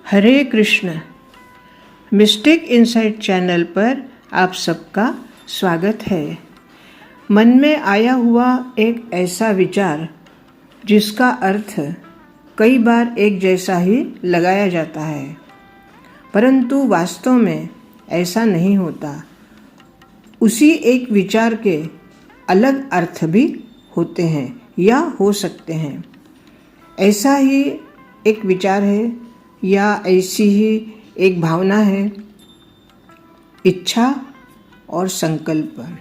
हरे Krishna. Mistake insight channel पर आप सबका स्वागत है। मन में आया हुआ एक ऐसा विचार जिसका अर्थ कई बार एक जैसा ही लगाया जाता है, परंतु वास्तव में ऐसा नहीं होता। उसी एक विचार के अलग अर्थ भी होते हैं या हो सकते हैं। ऐसा ही एक विचार है या ऐसी ही एक भावना है, इच्छा और संकल्प।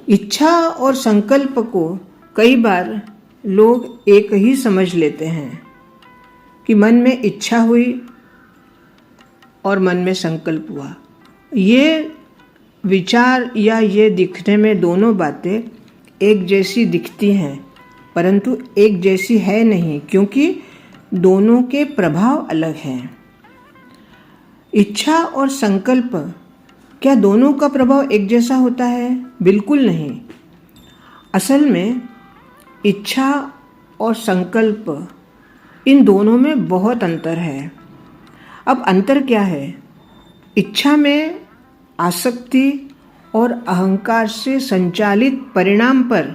इच्छा और संकल्प को कई बार लोग एक ही समझ लेते हैं कि मन में इच्छा हुई और मन में संकल्प हुआ। ये विचार या ये दिखने में दोनों बातें एक जैसी दिखती हैं, परंतु एक जैसी है नहीं, क्योंकि दोनों के प्रभाव अलग हैं। इच्छा और संकल्प, क्या दोनों का प्रभाव एक जैसा होता है? बिल्कुल नहीं। असल में इच्छा और संकल्प, इन दोनों में बहुत अंतर है। अब अंतर क्या है? इच्छा में आसक्ति और अहंकार से संचालित परिणाम पर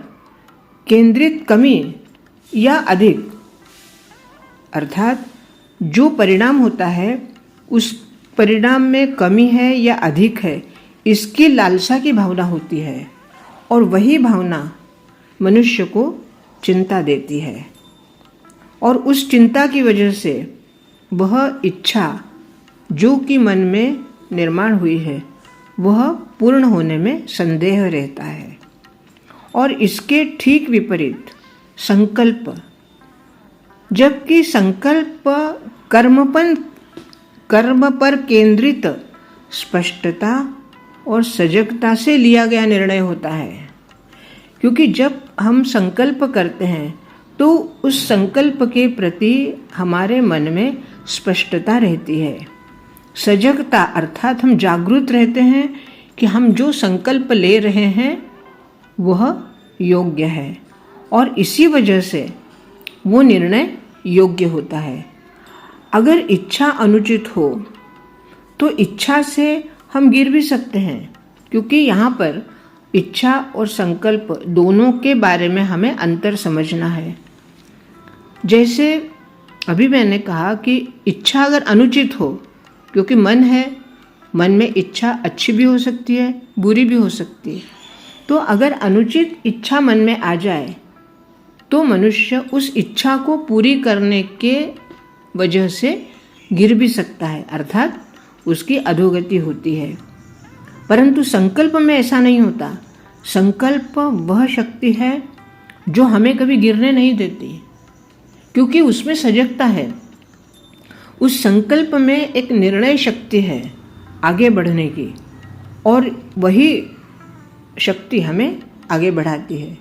केंद्रित कमी या अधिक, अर्थात जो परिणाम होता है उस परिणाम में कमी है या अधिक है, इसकी लालसा की भावना होती है, और वही भावना मनुष्य को चिंता देती है, और उस चिंता की वजह से वह इच्छा जो कि मन में निर्माण हुई है वह पूर्ण होने में संदेह रहता है। और इसके ठीक विपरीत संकल्प, जबकि संकल्प कर्म पर केंद्रित स्पष्टता और सजगता से लिया गया निर्णय होता है। क्योंकि जब हम संकल्प करते हैं तो उस संकल्प के प्रति हमारे मन में स्पष्टता रहती है, सजगता, अर्थात हम जागरूक रहते हैं कि हम जो संकल्प ले रहे हैं वह योग्य है, और इसी वजह से वो निर्णय योग्य होता है। अगर इच्छा अनुचित हो तो इच्छा से हम गिर भी सकते हैं, क्योंकि यहाँ पर इच्छा और संकल्प दोनों के बारे में हमें अंतर समझना है। जैसे अभी मैंने कहा कि इच्छा अगर अनुचित हो, क्योंकि मन है, मन में इच्छा अच्छी भी हो सकती है, बुरी भी हो सकती है, तो अगर अनुचित इच्छा मन में आ जाए तो मनुष्य उस इच्छा को पूरी करने के वजह से गिर भी सकता है, अर्थात उसकी अधोगति होती है। परंतु संकल्प में ऐसा नहीं होता। संकल्प वह शक्ति है जो हमें कभी गिरने नहीं देती, क्योंकि उसमें सजगता है। उस संकल्प में एक निर्णय शक्ति है आगे बढ़ने की, और वही शक्ति हमें आगे बढ़ाती है।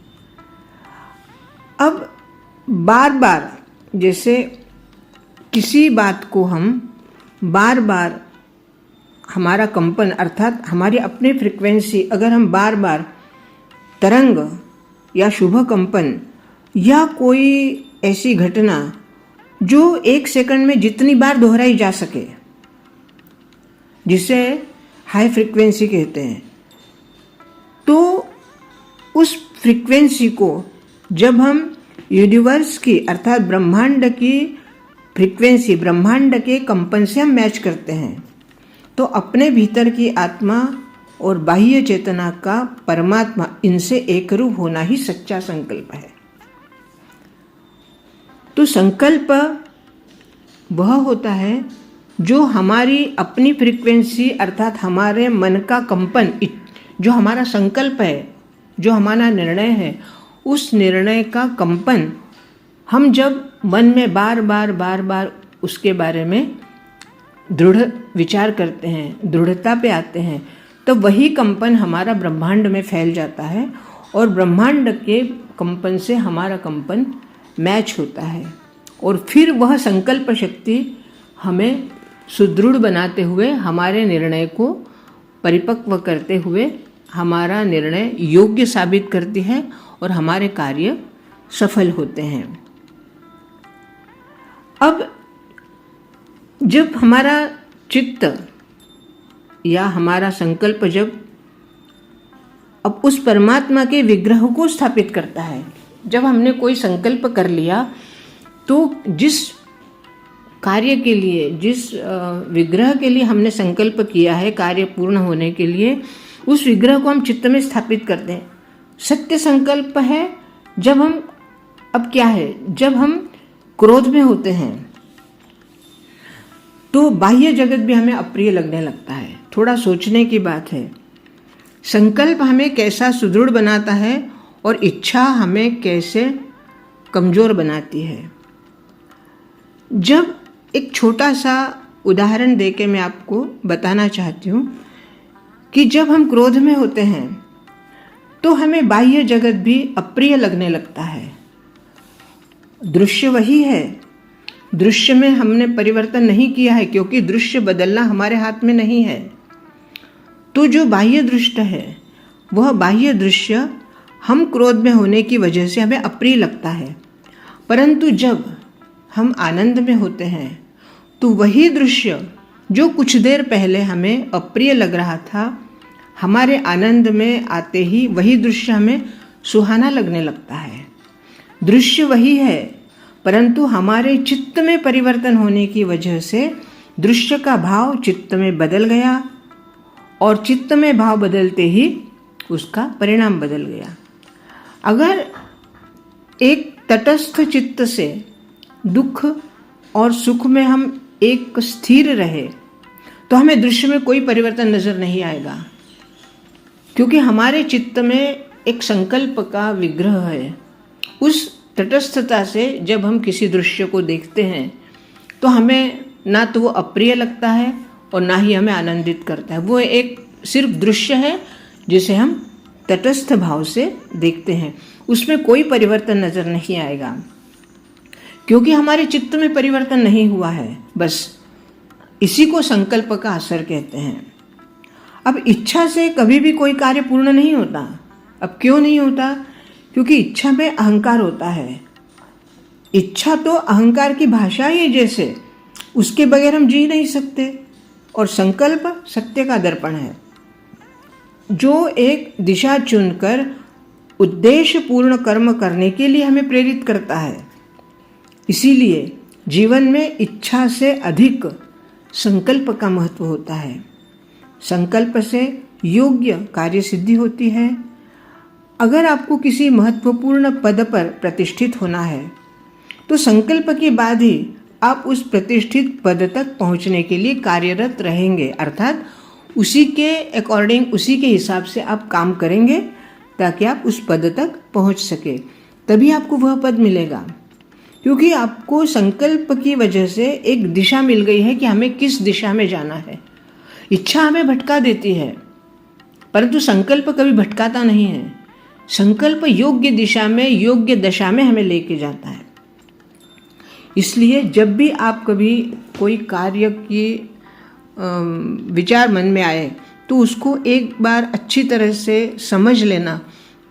अब बार बार, जैसे किसी बात को हम बार बार, हमारा कंपन अर्थात हमारी अपनी फ्रीक्वेंसी, अगर हम बार बार तरंग या शुभ कंपन या कोई ऐसी घटना जो 1 सेकंड में जितनी बार दोहराई जा सके, जिसे हाई फ्रीक्वेंसी कहते हैं, तो उस फ्रीक्वेंसी को जब हम यूनिवर्स की अर्थात ब्रह्मांड की फ्रीक्वेंसी, ब्रह्मांड के कंपन से हम मैच करते हैं, तो अपने भीतर की आत्मा और बाह्य चेतना का परमात्मा, इनसे एकरूप होना ही सच्चा संकल्प है। तो संकल्प वह होता है जो हमारी अपनी फ्रीक्वेंसी अर्थात हमारे मन का कंपन, जो हमारा संकल्प है, जो हमारा निर्णय है, उस निर्णय का कंपन हम जब मन में बार बार उसके बारे में दृढ़ विचार करते हैं, दृढ़ता पे आते हैं, तो वही कंपन हमारा ब्रह्मांड में फैल जाता है, और ब्रह्मांड के कंपन से हमारा कंपन मैच होता है, और फिर वह संकल्प शक्ति हमें सुदृढ़ बनाते हुए, हमारे निर्णय को परिपक्व करते हुए हमारा निर्णय योग्य साबित करती है, और हमारे कार्य सफल होते हैं। अब जब हमारा चित्त या हमारा संकल्प जब अब उस परमात्मा के विग्रह को स्थापित करता है, जब हमने कोई संकल्प कर लिया तो जिस कार्य के लिए, जिस विग्रह के लिए हमने संकल्प किया है कार्य पूर्ण होने के लिए, उस विग्रह को हम चित्त में स्थापित करते हैं। सत्य संकल्प है जब हम, अब क्या है, जब हम क्रोध में होते हैं तो बाह्य जगत भी हमें अप्रिय लगने लगता है। थोड़ा सोचने की बात है। संकल्प हमें कैसा सुदृढ़ बनाता है और इच्छा हमें कैसे कमजोर बनाती है। जब एक छोटा सा उदाहरण देके मैं आपको बताना चाहती हूँ कि जब हम क्रोध में होते हैं तो हमें बाह्य जगत भी अप्रिय लगने लगता है। दृश्य वही है, दृश्य में हमने परिवर्तन नहीं किया है क्योंकि दृश्य बदलना हमारे हाथ में नहीं है। तो जो बाह्य दृश्य है वह बाह्य दृश्य हम क्रोध में होने की वजह से हमें अप्रिय लगता है, परंतु जब हम आनंद में होते हैं तो वही दृश्य जो कुछ देर पहले हमें अप्रिय लग रहा था, हमारे आनंद में आते ही वही दृश्य हमें सुहाना लगने लगता है। दृश्य वही है, परंतु हमारे चित्त में परिवर्तन होने की वजह से दृश्य का भाव चित्त में बदल गया और चित्त में भाव बदलते ही उसका परिणाम बदल गया। अगर एक तटस्थ चित्त से दुख और सुख में हम एक स्थिर रहे तो हमें दृश्य में कोई परिवर्तन नजर नहीं आएगा, क्योंकि हमारे चित्त में एक संकल्प का विग्रह है। उस तटस्थता से जब हम किसी दृश्य को देखते हैं तो हमें ना तो वो अप्रिय लगता है और ना ही हमें आनंदित करता है। वो एक सिर्फ दृश्य है जिसे हम तटस्थ भाव से देखते हैं, उसमें कोई परिवर्तन नजर नहीं आएगा क्योंकि हमारे चित्त में परिवर्तन नहीं हुआ है। बस इसी को संकल्प का असर कहते हैं। अब इच्छा से कभी भी कोई कार्य पूर्ण नहीं होता। अब क्यों नहीं होता? क्योंकि इच्छा में अहंकार होता है। इच्छा तो अहंकार की भाषा ही जैसे, उसके बगैर हम जी नहीं सकते। और संकल्प सत्य का दर्पण है जो एक दिशा चुनकर उद्देश्य पूर्ण कर्म करने के लिए हमें प्रेरित करता है। इसीलिए जीवन में इच्छा से अधिक संकल्प का महत्व होता है। संकल्प से योग्य कार्य सिद्धि होती है। अगर आपको किसी महत्वपूर्ण पद पर प्रतिष्ठित होना है तो संकल्प के बाद ही आप उस प्रतिष्ठित पद तक पहुंचने के लिए कार्यरत रहेंगे, अर्थात उसी के अकॉर्डिंग, उसी के हिसाब से आप काम करेंगे ताकि आप उस पद तक पहुंच सके। तभी आपको वह पद मिलेगा, क्योंकि आपको संकल्प की वजह से एक दिशा मिल गई है कि हमें किस दिशा में जाना है। इच्छा हमें भटका देती है, परंतु संकल्प कभी भटकाता नहीं है। संकल्प योग्य दिशा में, योग्य दशा में हमें लेके जाता है। इसलिए जब भी आप कभी कोई कार्य की विचार मन में आए तो उसको एक बार अच्छी तरह से समझ लेना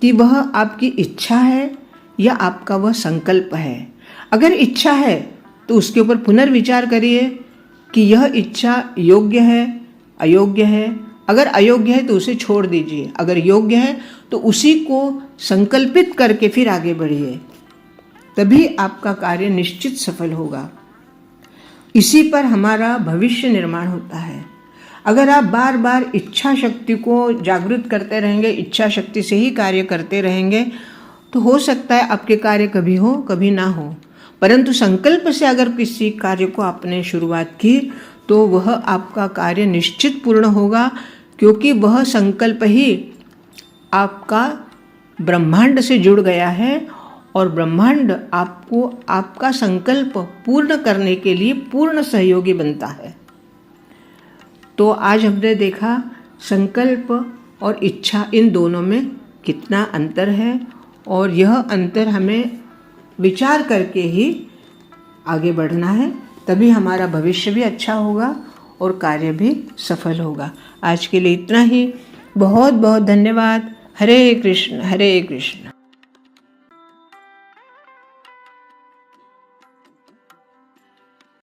कि वह आपकी इच्छा है या आपका वह संकल्प है। अगर इच्छा है तो उसके ऊपर पुनर्विचार करिए कि यह इच्छा योग्य है, अयोग्य है। अगर अयोग्य है तो उसे छोड़ दीजिए, अगर योग्य है तो उसी को संकल्पित करके फिर आगे बढ़िए, तभी आपका कार्य निश्चित सफल होगा। इसी पर हमारा भविष्य निर्माण होता है। अगर आप बार बार इच्छा शक्ति को जागृत करते रहेंगे, इच्छा शक्ति से ही कार्य करते रहेंगे, तो हो सकता है आपके कार्य कभी हो कभी ना हो, परंतु संकल्प से अगर किसी कार्य को आपने शुरुआत की तो वह आपका कार्य निश्चित पूर्ण होगा, क्योंकि वह संकल्प ही आपका ब्रह्मांड से जुड़ गया है और ब्रह्मांड आपको आपका संकल्प पूर्ण करने के लिए पूर्ण सहयोगी बनता है। तो आज हमने देखा संकल्प और इच्छा, इन दोनों में कितना अंतर है और यह अंतर हमें विचार करके ही आगे बढ़ना है, तभी हमारा भविष्य भी अच्छा होगा और कार्य भी सफल होगा। आज के लिए इतना ही। बहुत बहुत धन्यवाद। हरे कृष्ण हरे कृष्ण।